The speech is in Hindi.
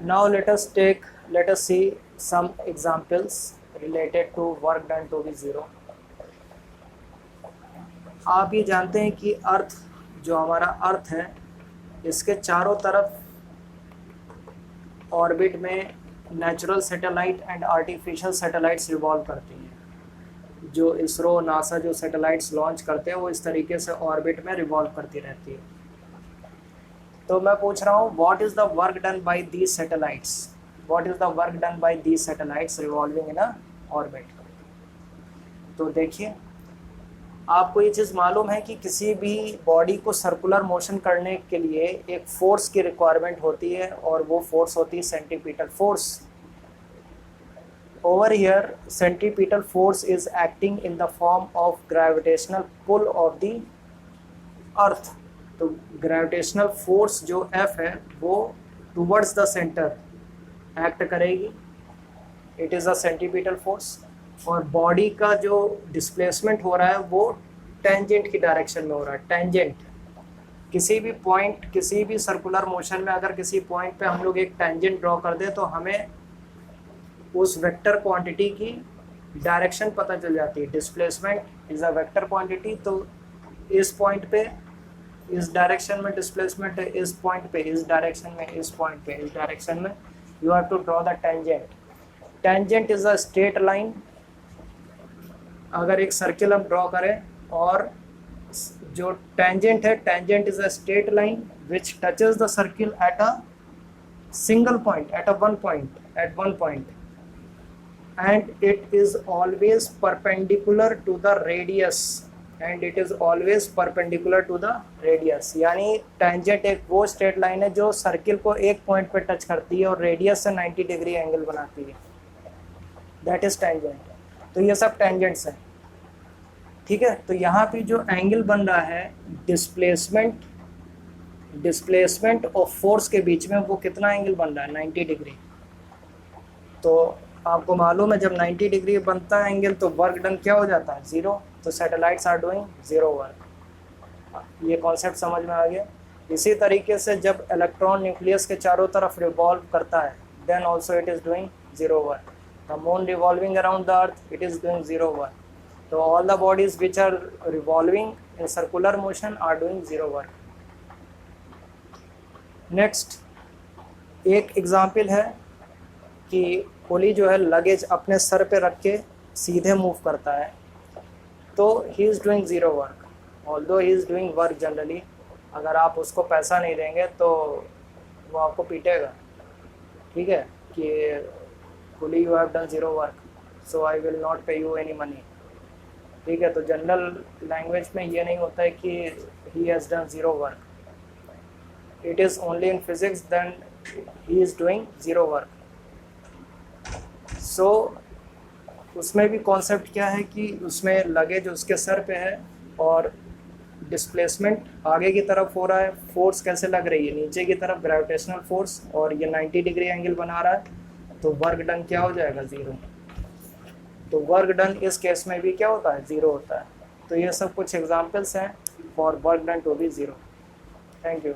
Now let us see some examples related to work done to be zero. आप ये जानते हैं कि अर्थ जो हमारा अर्थ है इसके चारों तरफ ऑर्बिट में natural satellite and artificial satellites revolve करती हैं। जो इसरो नासा जो सैटेलाइट्स लॉन्च करते हैं वो इस तरीके से ऑर्बिट में रिवॉल्व करती रहती है। तो मैं पूछ रहा हूँ what is the work done by these satellites, what is the work done by these satellites revolving in a orbit. तो देखिए, आपको ये चीज़ मालूम है कि किसी भी बॉडी को सर्कुलर मोशन करने के लिए एक फोर्स की रिक्वायरमेंट होती है और वो फोर्स होती है centripetal force. Over here centripetal force is acting in the form of gravitational pull of the earth. तो ग्रेविटेशनल फोर्स जो F है वो टूवर्ड्स द सेंटर एक्ट करेगी, it is a centripetal force. और बॉडी का जो डिस्प्लेसमेंट हो रहा है वो टेंजेंट की डायरेक्शन में हो रहा है। टेंजेंट किसी भी पॉइंट, किसी भी सर्कुलर मोशन में अगर किसी पॉइंट पे हम लोग एक टेंजेंट ड्रॉ कर दें तो हमें उस वेक्टर क्वांटिटी की डायरेक्शन पता चल जाती है। Displacement is a vector quantity, तो इस पॉइंट पे इस डायरेक्शन में डिस्प्लेसमेंट है, इस पॉइंट पे इस डायरेक्शन में, इस पॉइंट पे इस डायरेक्शन में। You have to draw the tangent. Tangent is a straight line. अगर एक सर्किल हम ड्रॉ करें और जो टेंजेंट है, tangent is a straight line which touches the circle at a single point, at one point, and it is always perpendicular to the radius, यानी टेंजेंट एक वो स्ट्रेट लाइन है जो सर्किल को एक पॉइंट पे टच करती है और रेडियस से 90 डिग्री एंगल बनाती है। That is tangent. तो ये सब टेंजेंट्स हैं, ठीक है। तो यहाँ पे जो एंगल बन रहा है डिस्प्लेसमेंट और फोर्स के बीच में, वो कितना एंगल बन रहा है? 90 डिग्री। तो आपको मालूम है जब 90 डिग्री बनता है एंगल तो वर्क डन क्या हो जाता है? ज़ीरो। तो satellites are doing zero work. ये कॉन्सेप्ट समझ में आ गया। इसी तरीके से जब इलेक्ट्रॉन न्यूक्लियस के चारों तरफ रिवॉल्व करता है then also it is doing zero work. The moon revolving around the earth, it is doing zero work. So all the bodies which are revolving in circular motion are doing zero work. Next, एक एग्जाम्पल है कि कोली जो है लगेज अपने सर पे रख के सीधे मूव करता है, तो he is doing zero work. Although he is doing work generally, अगर आप उसको पैसा नहीं देंगे तो वो आपको पीटेगा, ठीक है, कि Fully you have done zero work, so I will not pay you any money, ठीक है। तो जनरल लैंग्वेज में ये नहीं होता है कि he has done zero work. It is only in physics then he is doing zero work. So उसमें भी कॉन्सेप्ट क्या है कि उसमें लगेज उसके सर पे है और डिस्प्लेसमेंट आगे की तरफ हो रहा है। फोर्स कैसे लग रही है? नीचे की तरफ ग्रेविटेशनल फोर्स, और ये 90 डिग्री एंगल बना रहा है, तो वर्क डन क्या हो जाएगा? ज़ीरो। तो वर्क डन इस केस में भी क्या होता है? ज़ीरो होता है। तो ये सब कुछ एग्जांपल्स हैं for work done to be zero. Thank you.